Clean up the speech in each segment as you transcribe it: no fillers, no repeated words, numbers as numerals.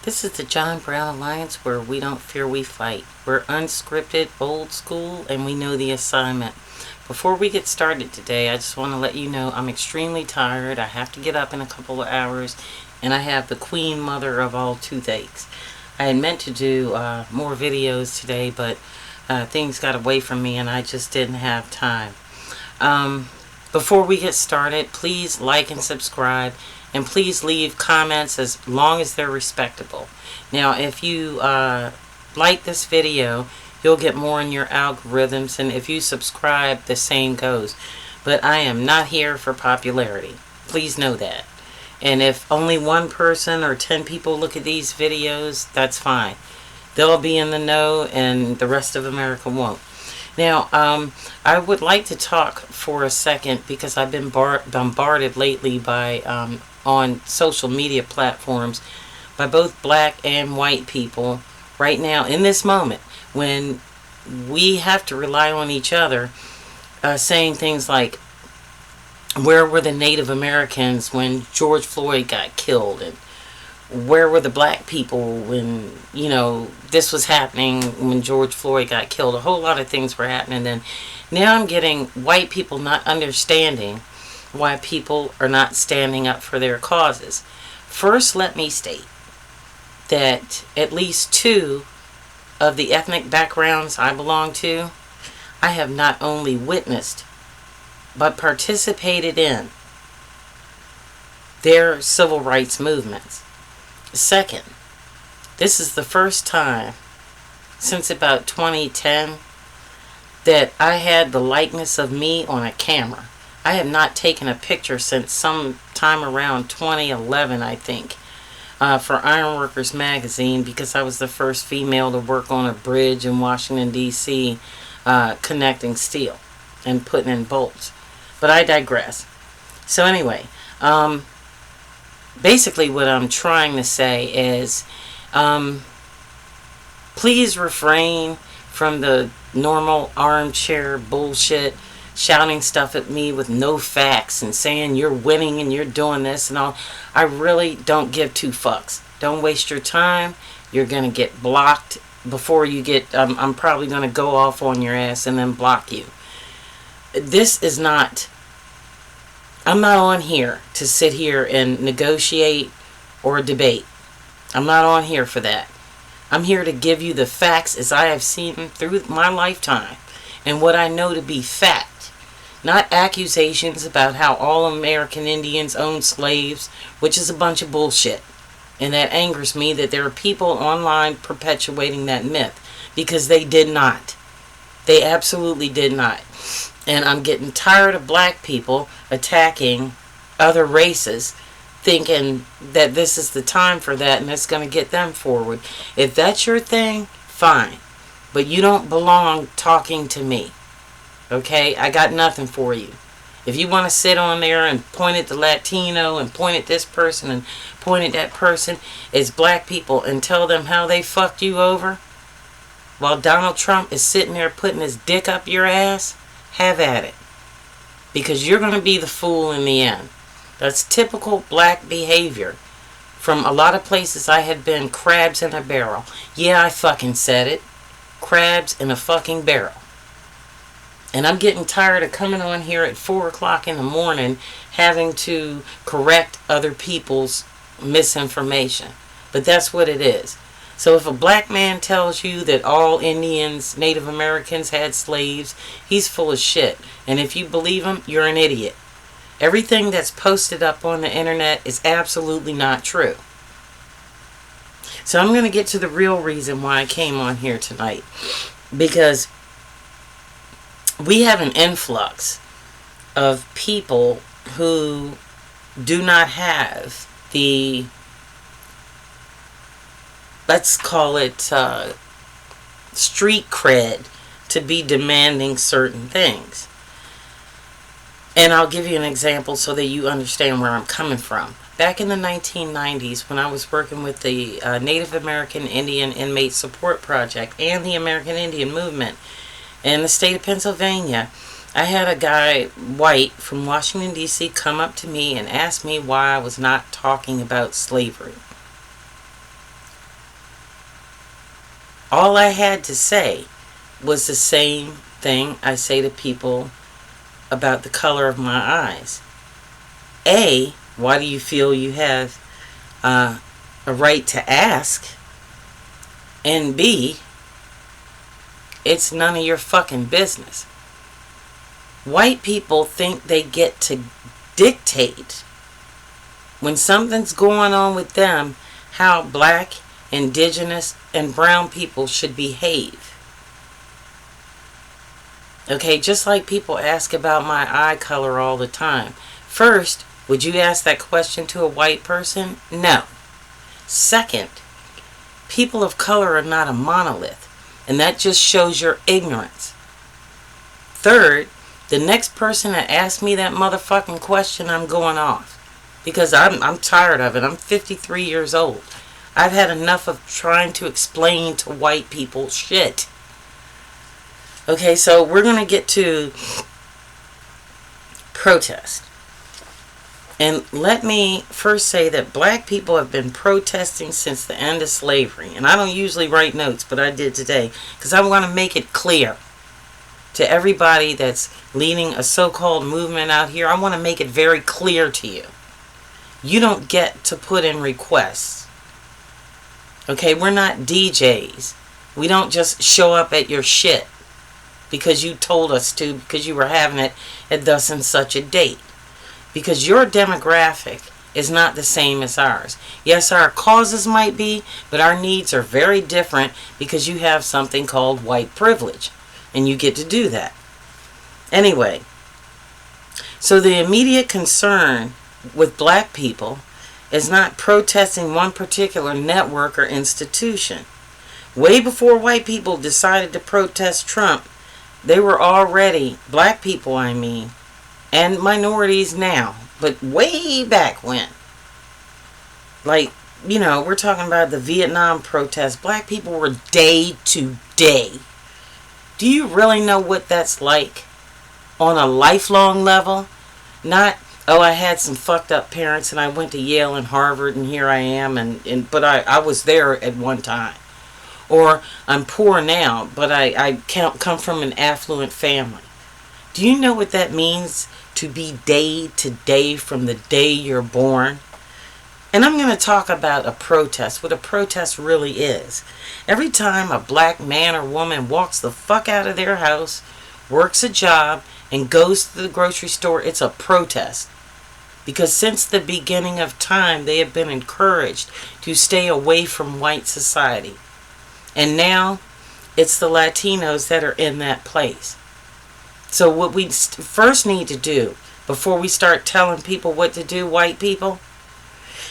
This is the John Brown Alliance, where we don't fear, we fight. We're unscripted, old school, and we know the assignment. Before we get started today, I just want to let you know I'm extremely tired. I have to get up in a couple of hours, and I have the queen mother of all toothaches. I had meant to do more videos today, but things got away from me and I just didn't have time. Before we get started, please like and subscribe, and please leave comments as long as they're respectable. Now, if you like this video, you'll get more in your algorithms, and if you subscribe, the same goes. But I am not here for popularity. Please know that. And if only one person or 10 people look at these videos, that's fine. They'll be in the know and the rest of America won't. Now, I would like to talk for a second because I've been bombarded lately by on social media platforms by both black and white people right now in this moment when we have to rely on each other, saying things like, where were the Native Americans when George Floyd got killed? And where were the black people when, this was happening when George Floyd got killed? A whole lot of things were happening then. Now I'm getting white people not understanding why people are not standing up for their causes. First, let me state that at least 2 of the ethnic backgrounds I belong to, I have not only witnessed but participated in their civil rights movements. Second, this is the first time since about 2010 that I had the likeness of me on a camera. I have not taken a picture since sometime around 2011, I think, for Ironworkers magazine, because I was the first female to work on a bridge in Washington, D.C., connecting steel and putting in bolts. But I digress. So anyway, basically what I'm trying to say is, please refrain from the normal armchair bullshit, shouting stuff at me with no facts and saying you're winning and you're doing this and all. I really don't give 2 fucks. Don't waste your time. You're going to get blocked before you get, I'm probably going to go off on your ass and then block you. This is not, I'm not on here to sit here and negotiate or debate. I'm not on here for that. I'm here to give you the facts as I have seen them through my lifetime and what I know to be fact. Not accusations about how all American Indians own slaves, which is a bunch of bullshit. And that angers me that there are people online perpetuating that myth, because they did not. They absolutely did not. And I'm getting tired of black people attacking other races, thinking that this is the time for that and it's going to get them forward. If that's your thing, fine. But you don't belong talking to me. Okay? I got nothing for you. If you want to sit on there and point at the Latino and point at this person and point at that person as black people and tell them how they fucked you over while Donald Trump is sitting there putting his dick up your ass, have at it. Because you're going to be the fool in the end. That's typical black behavior. From a lot of places I had been, crabs in a barrel. Yeah, I fucking said it. Crabs in a fucking barrel. And I'm getting tired of coming on here at 4 o'clock in the morning having to correct other people's misinformation. But that's what it is. So if a black man tells you that all Indians, Native Americans had slaves, he's full of shit. And if you believe him, you're an idiot. Everything that's posted up on the internet is absolutely not true. So I'm going to get to the real reason why I came on here tonight. Because we have an influx of people who do not have the, let's call it street cred to be demanding certain things. And I'll give you an example so that you understand where I'm coming from. Back in the 1990s, when I was working with the Native American Indian Inmate Support Project and the American Indian Movement in the state of Pennsylvania, I had a guy, white, from Washington, D.C., come up to me and ask me why I was not talking about slavery. All I had to say was the same thing I say to people about the color of my eyes. A, why do you feel you have a right to ask? And B, it's none of your fucking business. White people think they get to dictate when something's going on with them how black, indigenous, and brown people should behave. Okay, just like people ask about my eye color all the time. First, would you ask that question to a white person? No. Second, people of color are not a monolith, and that just shows your ignorance. Third, the next person that asks me that motherfucking question, I'm going off. Because I'm tired of it. I'm 53 years old. I've had enough of trying to explain to white people shit. Okay, so we're going to get to protest. And let me first say that black people have been protesting since the end of slavery. And I don't usually write notes, but I did today. Because I want to make it clear to everybody that's leading a so-called movement out here. I want to make it very clear to you. You don't get to put in requests. Okay, we're not DJs. We don't just show up at your shit because you told us to, because you were having it at thus and such a date. Because your demographic is not the same as ours. Yes, our causes might be, but our needs are very different because you have something called white privilege. And you get to do that. Anyway, so the immediate concern with black people is not protesting one particular network or institution. Way before white people decided to protest Trump, they were already, black people I mean, and minorities now, but way back when. Like, you know, we're talking about the Vietnam protests. Black people were day to day. Do you really know what that's like on a lifelong level? Not, oh, I had some fucked up parents and I went to Yale and Harvard and here I am, but I was there at one time. Or I'm poor now, but I come from an affluent family. Do you know what that means to be day to day from the day you're born? And I'm going to talk about a protest, what a protest really is. Every time a black man or woman walks the fuck out of their house, works a job, and goes to the grocery store, it's a protest. Because since the beginning of time, they have been encouraged to stay away from white society. And now, it's the Latinos that are in that place. So what we first need to do, before we start telling people what to do, white people,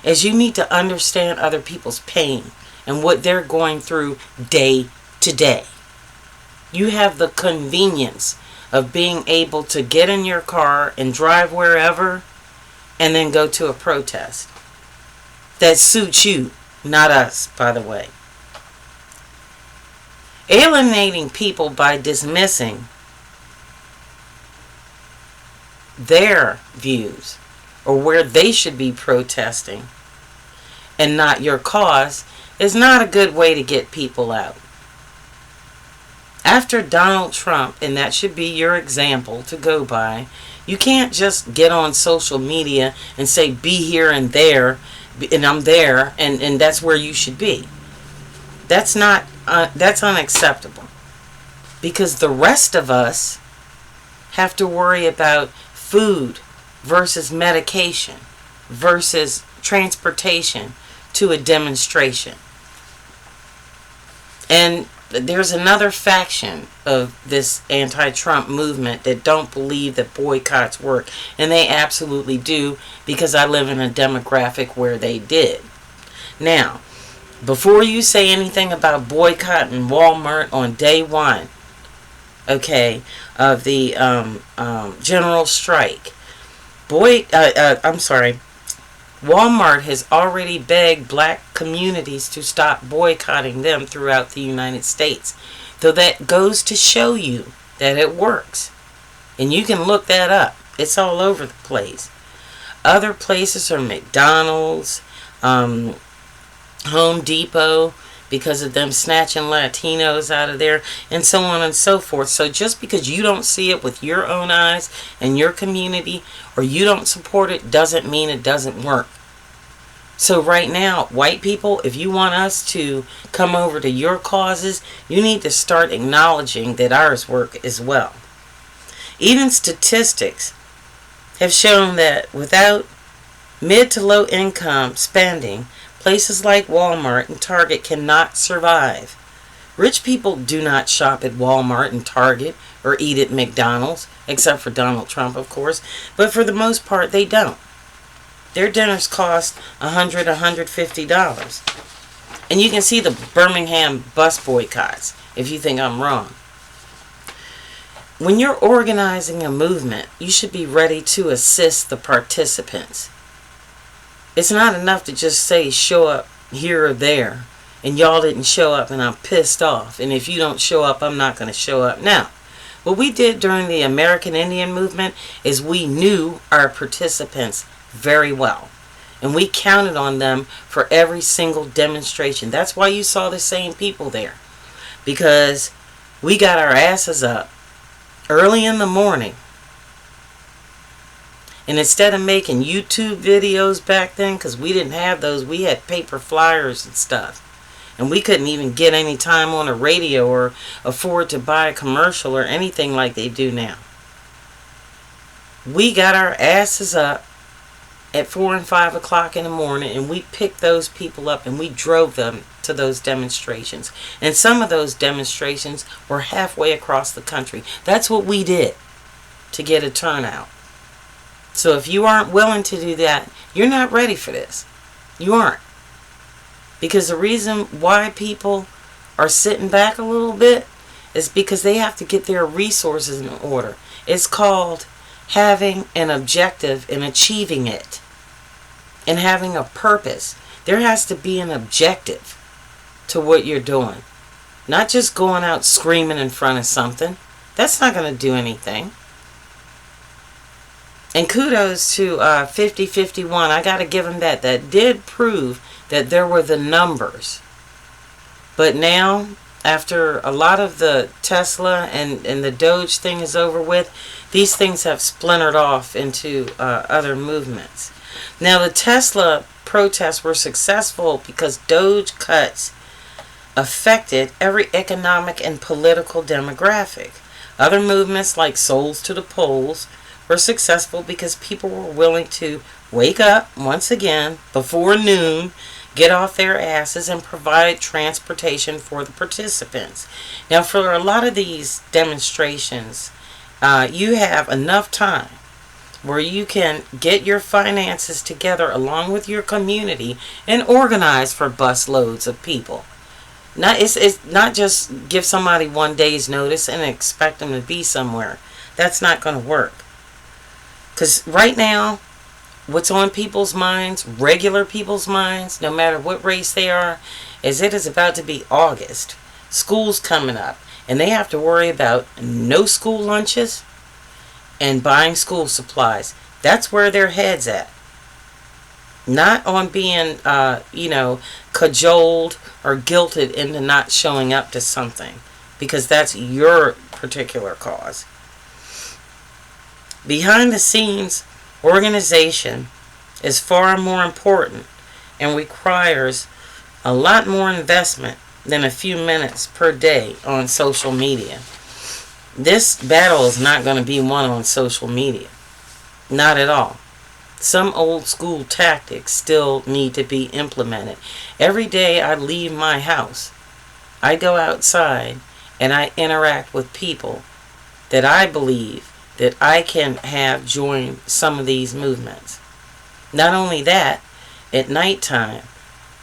is you need to understand other people's pain and what they're going through day to day. You have the convenience of being able to get in your car and drive wherever and then go to a protest. That suits you, not us, by the way. Alienating people by dismissing their views or where they should be protesting and not your cause is not a good way to get people out. After Donald Trump, and that should be your example to go by, you can't just get on social media and say be here and there, and I'm there, and that's where you should be. That's not, that's unacceptable. Because the rest of us have to worry about food versus medication versus transportation to a demonstration. And there's another faction of this anti-Trump movement that don't believe that boycotts work. And they absolutely do, because I live in a demographic where they did. Now, before you say anything about boycotting Walmart on day one, okay, of the general strike, Walmart has already begged black communities to stop boycotting them throughout the United States. So that goes to show you that it works. And you can look that up. It's all over the place. Other places are McDonald's, Home Depot, because of them snatching Latinos out of there, and so on and so forth. So just because you don't see it with your own eyes in your community, or you don't support it, doesn't mean it doesn't work. So right now, white people, if you want us to come over to your causes, you need to start acknowledging that ours work as well. Even statistics have shown that without mid to low income spending, places like Walmart and Target cannot survive. Rich people do not shop at Walmart and Target or eat at McDonald's, except for Donald Trump, of course, but for the most part they don't. Their dinners cost $100, $150. And you can see the Birmingham bus boycotts if you think I'm wrong. When you're organizing a movement, you should be ready to assist the participants. It's not enough to just say show up here or there, and y'all didn't show up and I'm pissed off, and if you don't show up, I'm not going to show up. Now, what we did during the American Indian movement is we knew our participants very well, and we counted on them for every single demonstration. That's why you saw the same people there, because we got our asses up early in the morning, and instead of making YouTube videos back then, because we didn't have those, we had paper flyers and stuff, and we couldn't even get any time on a radio or afford to buy a commercial or anything like they do now. We got our asses up at 4 and 5 o'clock in the morning, and we picked those people up and we drove them to those demonstrations. And some of those demonstrations were halfway across the country. That's what we did to get a turnout. So if you aren't willing to do that, you're not ready for this. You aren't. Because the reason why people are sitting back a little bit is because they have to get their resources in order. It's called having an objective and achieving it, and having a purpose. There has to be an objective to what you're doing. Not just going out screaming in front of something. That's not going to do anything. And kudos to 5051. I got to give them that. That did prove that there were the numbers. But now, after a lot of the Tesla and the Doge thing is over with, these things have splintered off into other movements. Now, the Tesla protests were successful because Doge cuts affected every economic and political demographic. Other movements like Souls to the Polls were successful because people were willing to wake up once again before noon, get off their asses, and provide transportation for the participants. Now, for a lot of these demonstrations, you have enough time where you can get your finances together along with your community and organize for bus loads of people. It's not just give somebody 1 day's notice and expect them to be somewhere. That's not going to work. Because right now, what's on people's minds, regular people's minds, no matter what race they are, is it is about to be August. School's coming up, and they have to worry about no school lunches and buying school supplies. That's where their head's at. Not on being, cajoled or guilted into not showing up to something, because that's your particular cause. Behind the scenes, organization is far more important and requires a lot more investment than a few minutes per day on social media. This battle is not going to be won on social media. Not at all. Some old school tactics still need to be implemented. Every day I leave my house, I go outside and I interact with people that I believe that I can have join some of these movements. Not only that, at nighttime,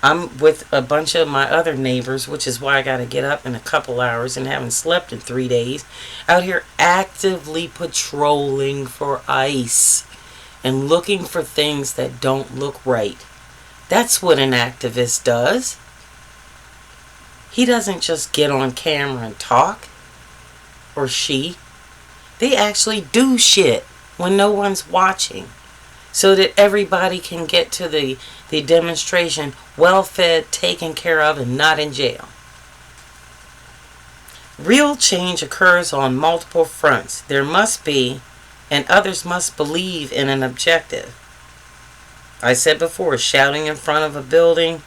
I'm with a bunch of my other neighbors, which is why I got to get up in a couple hours and haven't slept in 3 days, out here actively patrolling for ICE and looking for things that don't look right. That's what an activist does. He doesn't just get on camera and talk, or she. They actually do shit when no one's watching. so that everybody can get to the demonstration well fed, taken care of, and not in jail. Real change occurs on multiple fronts. There must be, and others must believe in an objective. I said before, shouting in front of a building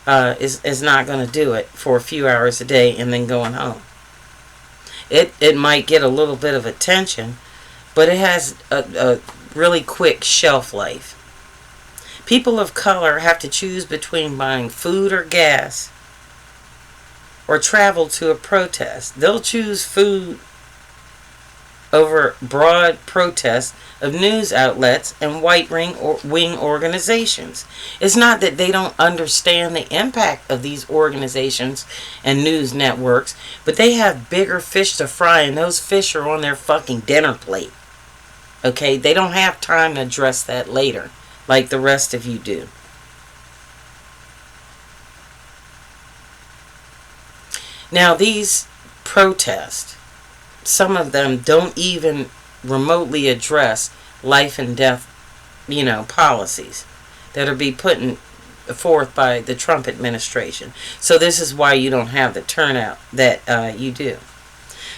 is not going to do it for a few hours a day and then going home. It might get a little bit of attention, but it has a really quick shelf life. People of color have to choose between buying food or gas or travel to a protest. They'll choose food over broad protests of news outlets and white wing organizations. It's not that they don't understand the impact of these organizations and news networks, but they have bigger fish to fry, and those fish are on their fucking dinner plate. Okay, they don't have time to address that later like the rest of you do. Now, these protests, some of them don't even remotely address life and death, policies that are being put forth by the Trump administration. So this is why you don't have the turnout that you do.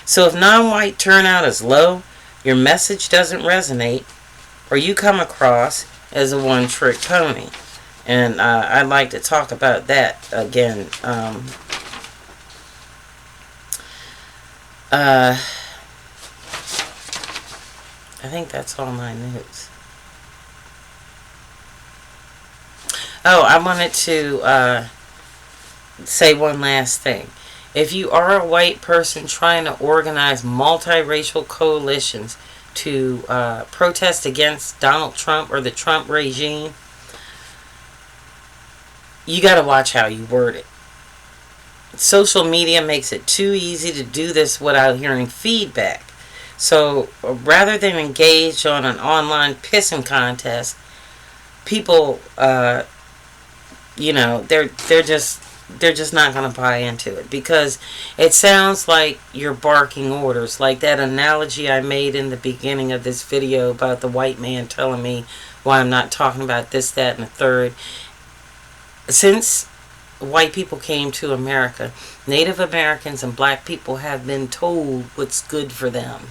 So if non-white turnout is low, your message doesn't resonate, or you come across as a one-trick pony. And I'd like to talk about that again. I think that's all my news. Oh, I wanted to say one last thing. If you are a white person trying to organize multiracial coalitions to protest against Donald Trump or the Trump regime, you got to watch how you word it. Social media makes it too easy to do this without hearing feedback. So rather than engage on an online pissing contest, people, they're just not going to buy into it, because it sounds like you're barking orders, like that analogy I made in the beginning of this video about the white man telling me why I'm not talking about this, that, and the third. Since white people came to America, Native Americans and black people have been told what's good for them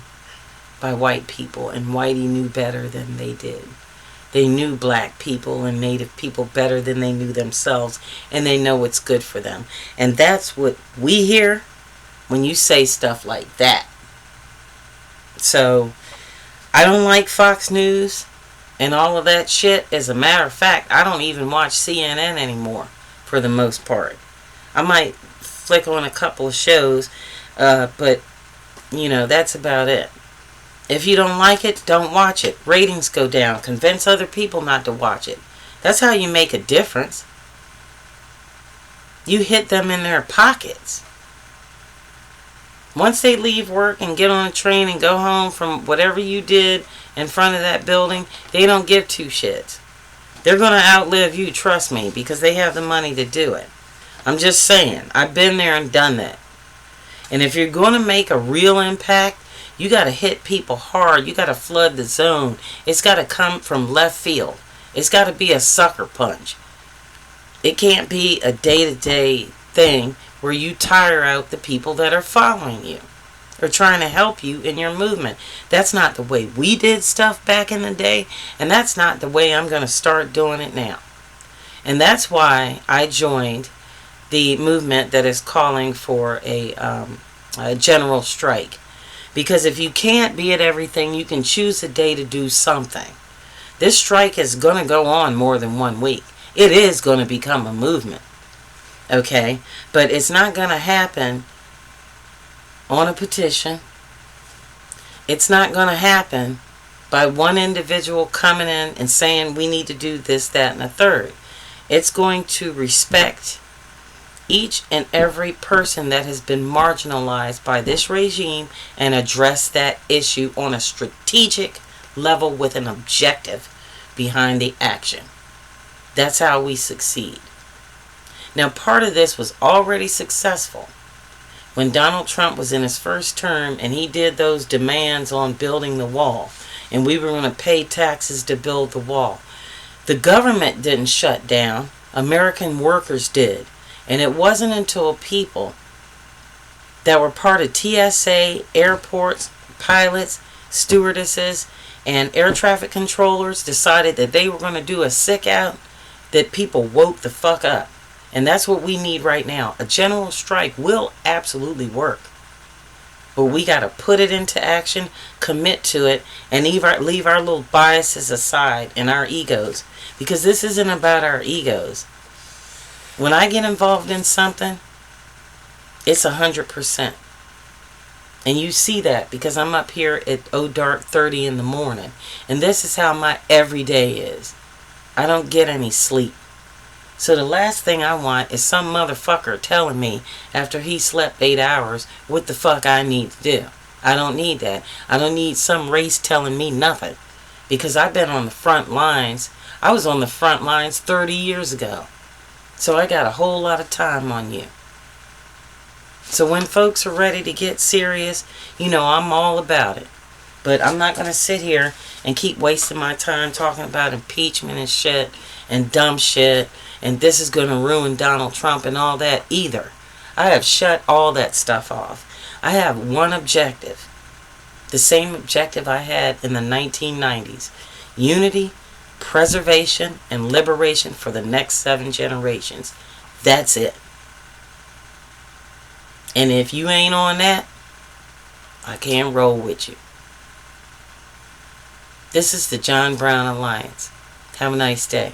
by white people, and whitey knew better than they did. They knew black people and Native people better than they knew themselves, and they know what's good for them. And that's what we hear when you say stuff like that. So, I don't like Fox News and all of that shit. As a matter of fact, I don't even watch CNN anymore, for the most part. I might flick on a couple of shows, but, that's about it. If you don't like it, don't watch it. Ratings go down. Convince other people not to watch it. That's how you make a difference. You hit them in their pockets. Once they leave work and get on a train and go home from whatever you did in front of that building, they don't give two shits. They're going to outlive you, trust me, because they have the money to do it. I'm just saying. I've been there and done that. And if you're going to make a real impact, you got to hit people hard. You got to flood the zone. It's got to come from left field. It's got to be a sucker punch. It can't be a day-to-day thing where you tire out the people that are following you or trying to help you in your movement. That's not the way we did stuff back in the day, and that's not the way I'm going to start doing it now. And that's why I joined the movement that is calling for a general strike. Because if you can't be at everything, you can choose a day to do something. This strike is going to go on more than 1 week. It is going to become a movement. Okay? But it's not going to happen on a petition. It's not going to happen by one individual coming in and saying we need to do this, that, and the third. It's going to respect each and every person that has been marginalized by this regime and address that issue on a strategic level with an objective behind the action. That's how we succeed. Now, part of this was already successful when Donald Trump was in his first term and he did those demands on building the wall. and we were going to pay taxes to build the wall. The government didn't shut down. American workers did. And it wasn't until people that were part of TSA, airports, pilots, stewardesses, and air traffic controllers decided that they were going to do a sick out that people woke the fuck up. And that's what we need right now. A general strike will absolutely work. But we got to put it into action, commit to it, and leave our little biases aside and our egos. Because this isn't about our egos. When I get involved in something, it's 100%. And you see that because I'm up here at dark 30 in the morning. And this is how my everyday is. I don't get any sleep. So the last thing I want is some motherfucker telling me after he slept 8 hours what the fuck I need to do. I don't need that. I don't need some race telling me nothing. Because I've been on the front lines. I was on the front lines 30 years ago. So I got a whole lot of time on you. So when folks are ready to get serious, you know I'm all about it. But I'm not going to sit here and keep wasting my time talking about impeachment and shit and dumb shit and this is going to ruin Donald Trump and all that either. I have shut all that stuff off. I have one objective. The same objective I had in the 1990s. Unity, preservation, and liberation for the next 7 generations. That's it. And if you ain't on that, I can't roll with you. This is the John Brown Alliance. Have a nice day.